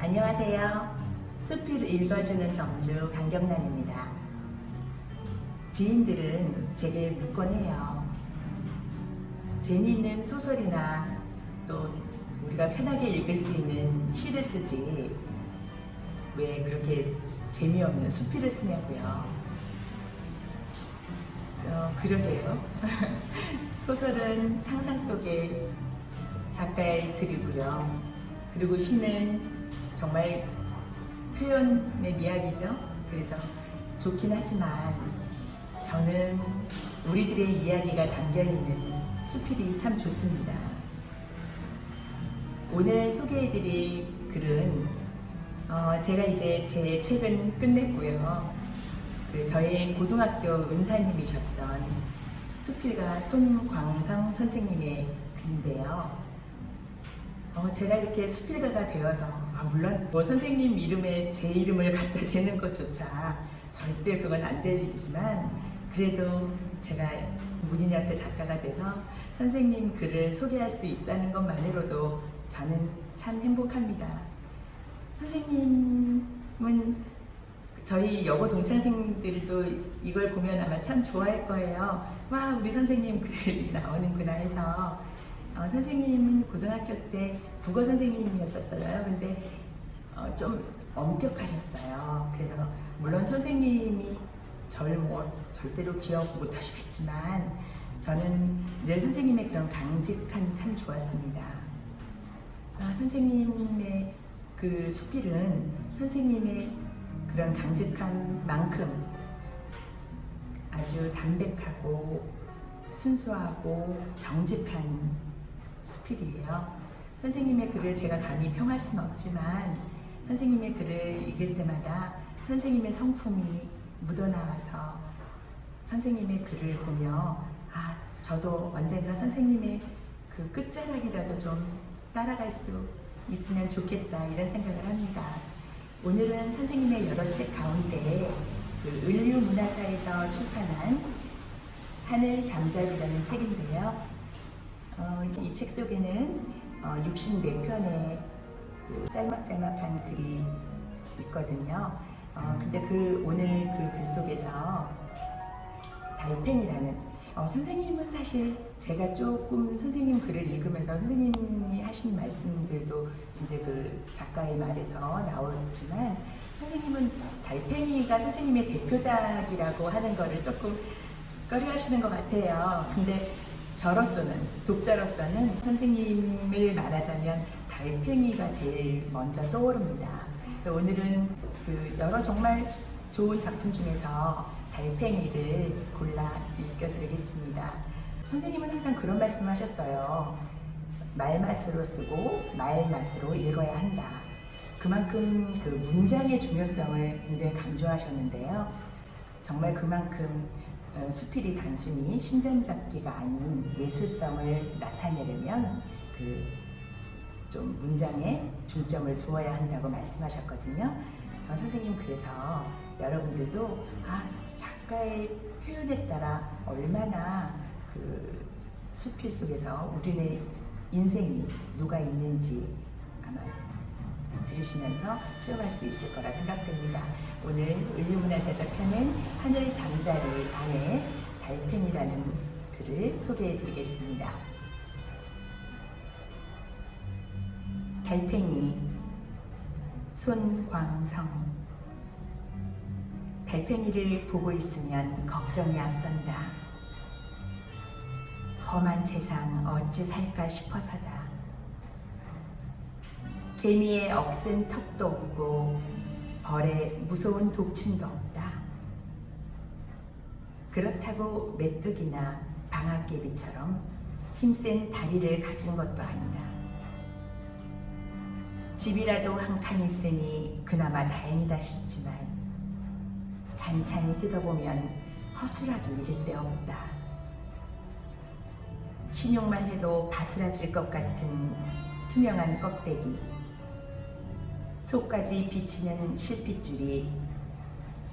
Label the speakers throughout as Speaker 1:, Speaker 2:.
Speaker 1: 안녕하세요. 숲을 읽어주는 정주 강경란입니다. 지인들은 제게 묻곤 해요. 재미있는 소설이나 또 우리가 편하게 읽을 수 있는 시를 쓰지 왜 그렇게 재미없는 수필을 쓰냐고요. 그러게요. 소설은 상상 속의 작가의 글이고요. 그리고 시는 정말 표현의 미학이죠. 그래서 좋긴 하지만 저는 우리들의 이야기가 담겨있는 수필이 참 좋습니다. 오늘 소개해드릴 글은 제가 이제 제 책은 끝냈고요. 저의 고등학교 은사님이셨던 수필가 손광성 선생님의 글인데요. 제가 이렇게 수필가가 되어서 물론 선생님 이름에 제 이름을 갖다 대는 것조차 절대 그건 안 될 일이지만 그래도 제가 문인이 앞에 작가가 돼서 선생님 글을 소개할 수 있다는 것만으로도 저는 참 행복합니다. 선생님은 저희 여고 동창생들도 이걸 보면 아마 참 좋아할 거예요. 와, 우리 선생님 글이 나오는구나 해서 선생님은 고등학교 때 국어 선생님이었었어요. 근데 좀 엄격하셨어요. 그래서 물론 선생님이 저를 절대로 기억 못 하시겠지만 저는 늘 선생님의 그런 강직함이 참 좋았습니다. 선생님의 그 수필은 선생님의 그런 강직함만큼 아주 담백하고 순수하고 정직한 수필이에요. 선생님의 글을 제가 감히 평할 수는 없지만 선생님의 글을 읽을 때마다 선생님의 성품이 묻어나와서 선생님의 글을 보며 저도 언젠가 선생님의 그 끝자락이라도 좀 따라갈 수 있으면 좋겠다 이런 생각을 합니다. 오늘은 선생님의 여러 책 가운데 그 을류문화사에서 출판한 하늘 잠자리라는 책인데요. 이 책 속에는 64편의 그 짤막짤막한 글이 있거든요. 근데 오늘 그 글 속에서 달팽이라는 선생님은 사실 제가 조금 선생님 글을 읽으면서 선생님이 하신 말씀들도 이제 그 작가의 말에서 나오지만 선생님은 달팽이가 선생님의 대표작이라고 하는 거를 조금 꺼려하시는 것 같아요. 근데 저로서는, 독자로서는 선생님을 말하자면 달팽이가 제일 먼저 떠오릅니다. 그래서 오늘은 그 여러 정말 좋은 작품 중에서 달팽이를 골라 읽어드리겠습니다. 선생님은 항상 그런 말씀을 하셨어요. 말맛으로 쓰고 말맛으로 읽어야 한다. 그만큼 그 문장의 중요성을 굉장히 강조하셨는데요. 정말 그만큼 수필이 단순히 신변잡기가 아닌 예술성을 나타내려면 좀 문장에 중점을 두어야 한다고 말씀하셨거든요. 선생님 그래서 여러분들도 작가의 표현에 따라 얼마나 그 수필 속에서 우리의 인생이 녹아 있는지 아마 들으시면서 체험할 수 있을 거라 생각됩니다. 오늘 을류문화사에서 펴낸 하늘 잠자리 안에 달팽이라는 글을 소개해 드리겠습니다. 달팽이 손광성. 달팽이를 보고 있으면 걱정이 앞선다. 험한 세상 어찌 살까 싶어서다. 개미의 억센 턱도 없고 벌의 무서운 독침도 없다. 그렇다고 메뚜기나 방앗개비처럼 힘센 다리를 가진 것도 아니다. 집이라도 한 칸 있으니 그나마 다행이다 싶지만 찬찬히 뜯어보면 허술하기 이를 데 없다. 신용만 해도 바스라질 것 같은 투명한 껍데기, 속까지 비치는 실핏줄이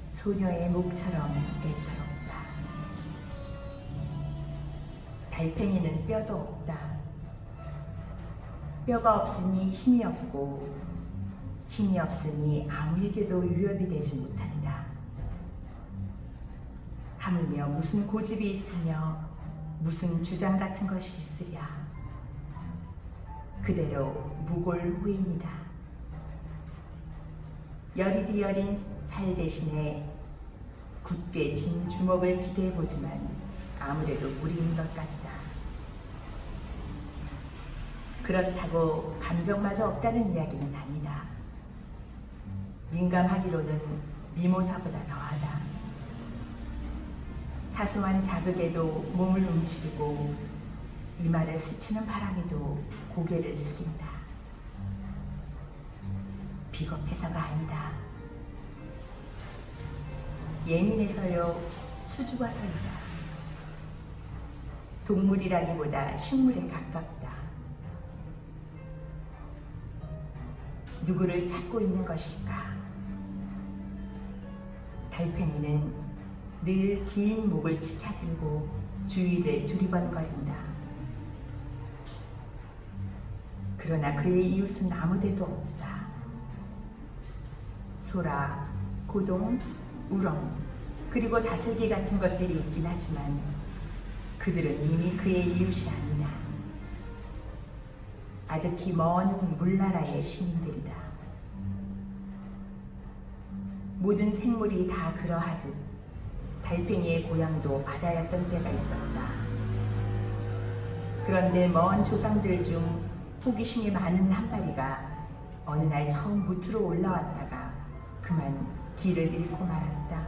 Speaker 1: 소녀의 목처럼 애처롭다. 달팽이는 뼈도 없다. 뼈가 없으니 힘이 없고 힘이 없으니 아무에게도 위협이 되지 못한다. 하물며 무슨 고집이 있으며 무슨 주장 같은 것이 있으랴. 그대로 무골호인이다. 여리디 여린 살 대신에 굳게 진 주먹을 기대해보지만 아무래도 무리인 것 같다. 그렇다고 감정마저 없다는 이야기는 아니다. 민감하기로는 미모사보다 더하다. 사소한 자극에도 몸을 움츠리고 이마를 스치는 바람에도 고개를 숙인다. 비겁해서가 아니다. 예민해서요, 수줍어서이다. 동물이라기보다 식물에 가깝다. 누구를 찾고 있는 것일까? 달팽이는 늘 긴 목을 치켜들고 주위를 두리번거린다. 그러나 그의 이웃은 아무데도 없다. 소라, 고동, 우렁, 그리고 다슬기 같은 것들이 있긴 하지만 그들은 이미 그의 이웃이 아니다. 아득히 먼 물나라의 시민들이다. 모든 생물이 다 그러하듯 달팽이의 고향도 바다였던 때가 있었다. 그런데 먼 조상들 중 호기심이 많은 한 마리가 어느 날 처음 무트로 올라왔다가 그만 길을 잃고 말았다.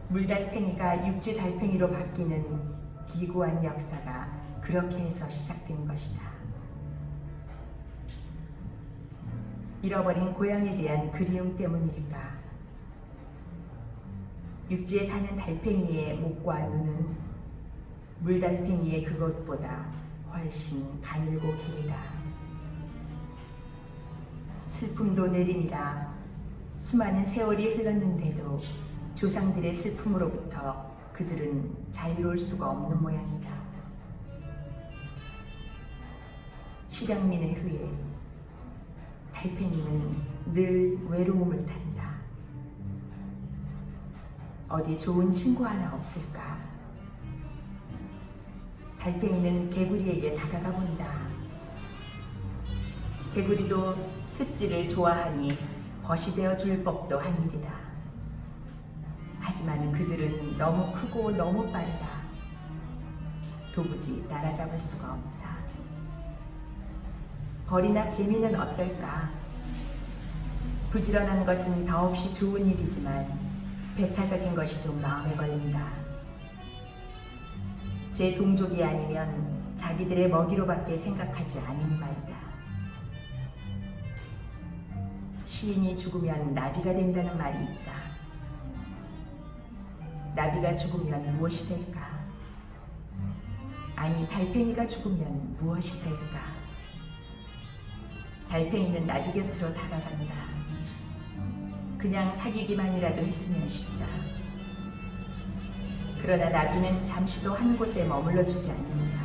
Speaker 1: 물달팽이가 육지달팽이로 바뀌는 기구한 역사가 그렇게 해서 시작된 것이다. 잃어버린 고향에 대한 그리움 때문일까? 육지에 사는 달팽이의 목과 눈은 물달팽이의 그것보다 훨씬 가늘고 길다. 슬픔도 내림이라 수많은 세월이 흘렀는데도 조상들의 슬픔으로부터 그들은 자유로울 수가 없는 모양이다. 실향민의 후에 달팽이는 늘 외로움을 탄다. 어디 좋은 친구 하나 없을까? 달팽이는 개구리에게 다가가 본다. 개구리도 습지를 좋아하니 벗이 되어 줄 법도 한 일이다. 하지만 그들은 너무 크고 너무 빠르다. 도무지 따라잡을 수가 없다. 벌이나 개미는 어떨까? 부지런한 것은 더없이 좋은 일이지만 배타적인 것이 좀 마음에 걸린다. 제 동족이 아니면 자기들의 먹이로밖에 생각하지 않으니 말이다. 시인이 죽으면 나비가 된다는 말이 있다. 나비가 죽으면 무엇이 될까? 아니, 달팽이가 죽으면 무엇이 될까? 달팽이는 나비 곁으로 다가간다. 그냥 사귀기만이라도 했으면 싶다. 그러나 나비는 잠시도 한 곳에 머물러 주지 않는다.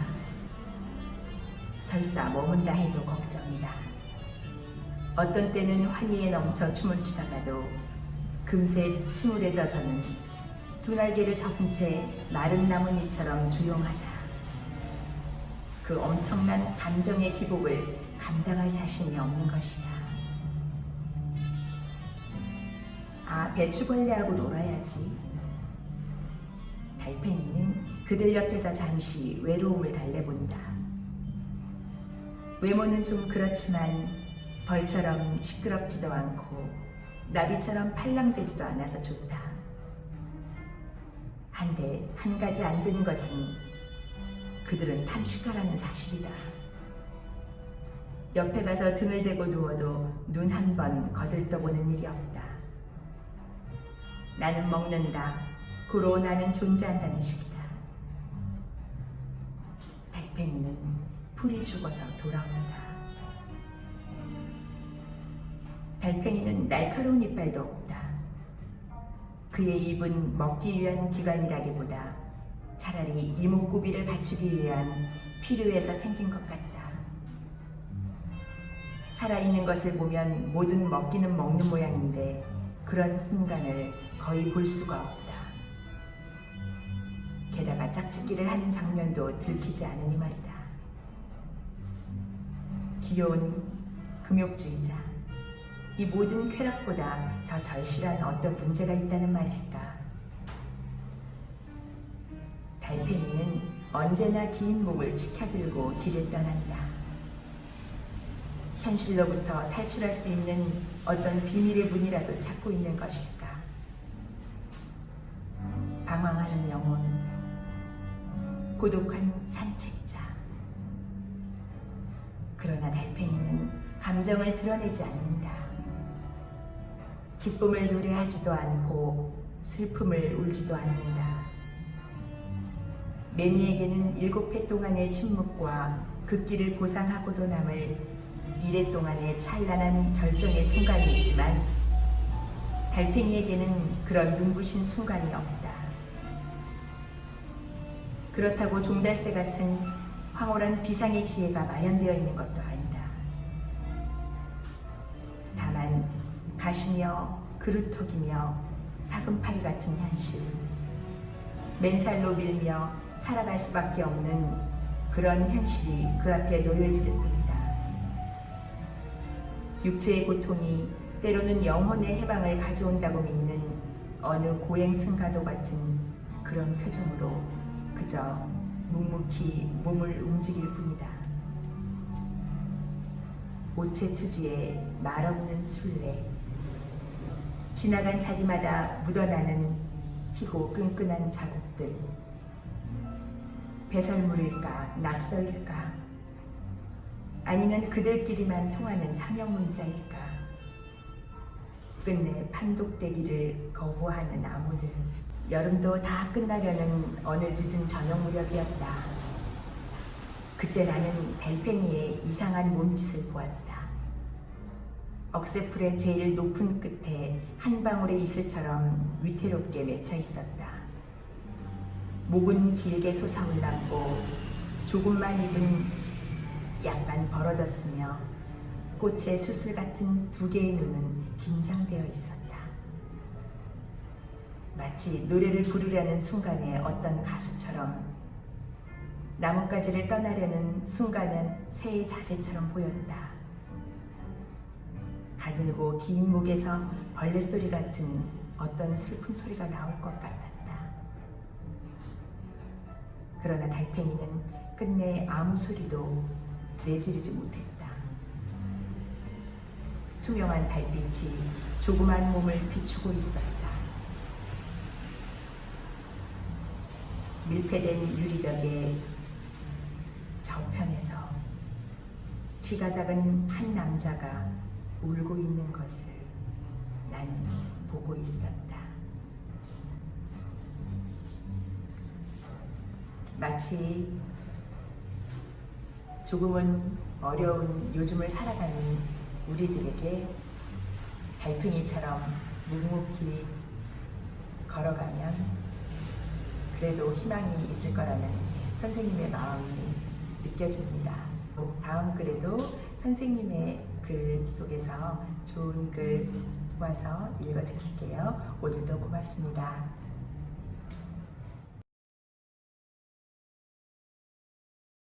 Speaker 1: 설사 머문다 해도 걱정이다. 어떤 때는 환희에 넘쳐 춤을 추다가도 금세 침울에 젖어는 두 날개를 접은 채 마른 나뭇잎처럼 조용하다. 그 엄청난 감정의 기복을 감당할 자신이 없는 것이다. 아, 배추벌레하고 놀아야지. 달팽이는 그들 옆에서 잠시 외로움을 달래본다. 외모는 좀 그렇지만 벌처럼 시끄럽지도 않고 나비처럼 팔랑대지도 않아서 좋다. 한데 한 가지 안 되는 것은 그들은 탐식가라는 사실이다. 옆에 가서 등을 대고 누워도 눈 한 번 거들떠보는 일이 없다. 나는 먹는다. 고로 나는 존재한다는 식이다. 달팽이는 풀이 죽어서 돌아온다. 달팽이는 날카로운 이빨도 없다. 그의 입은 먹기 위한 기관이라기보다 차라리 이목구비를 갖추기 위한 필요해서 생긴 것 같다. 살아있는 것을 보면 뭐든 먹기는 먹는 모양인데 그런 순간을 거의 볼 수가 없다. 게다가 짝짓기를 하는 장면도 들키지 않으니 말이다. 귀여운 금욕주의자, 이 모든 쾌락보다 더 절실한 어떤 문제가 있다는 말일까. 달팽이는 언제나 긴 목을 치켜들고 길을 떠난다. 현실로부터 탈출할 수 있는 어떤 비밀의 문이라도 찾고 있는 것일까. 방황하는 영혼, 고독한 산책자. 그러나 달팽이는 감정을 드러내지 않는다. 기쁨을 노래하지도 않고 슬픔을 울지도 않는다. 매미에게는 7회 동안의 침묵과 극기를 보상하고도 남을 미래 동안의 찬란한 절정의 순간이 있지만 달팽이에게는 그런 눈부신 순간이 없다. 그렇다고 종달새 같은 황홀한 비상의 기회가 마련되어 있는 것도 아니다. 다만 가시며 그루터기며 사금파리 같은 현실, 맨살로 밀며 살아갈 수밖에 없는 그런 현실이 그 앞에 놓여 있을 뿐이다. 육체의 고통이 때로는 영혼의 해방을 가져온다고 믿는 어느 고행승가도 같은 그런 표정으로 그저 묵묵히 몸을 움직일 뿐이다. 오체투지의 말없는 순례, 지나간 자리마다 묻어나는 희고 끈끈한 자국들, 배설물일까 낙서일까, 아니면 그들끼리만 통하는 상형 문자일까. 끝내 판독되기를 거부하는 나무들. 여름도 다 끝나려는 어느 늦은 저녁 무렵이었다. 그때 나는 달팽이의 이상한 몸짓을 보았다. 억새풀의 제일 높은 끝에 한 방울의 이슬처럼 위태롭게 맺혀 있었다. 목은 길게 솟아올랐고 조금만 입은 약간 벌어졌으며 꽃의 수술 같은 2개의 눈은 긴장되어 있었다. 마치 노래를 부르려는 순간에 어떤 가수처럼, 나뭇가지를 떠나려는 순간은 새의 자세처럼 보였다. 가늘고 긴 목에서 벌레 소리 같은 어떤 슬픈 소리가 나올 것 같았다. 그러나 달팽이는 끝내 아무 소리도 내지르지 못했다. 투명한 달빛이 조그만 몸을 비추고 있었다. 밀폐된 유리벽의 저편에서 키가 작은 한 남자가 울고 있는 것을 나는 보고 있었다. 마치 조금은 어려운 요즘을 살아가는 우리들에게 달팽이처럼 묵묵히 걸어가면 그래도 희망이 있을 거라는 선생님의 마음이 느껴집니다. 다음 글에도 선생님의 글 속에서 좋은 글 모아서 읽어드릴게요. 오늘도 고맙습니다.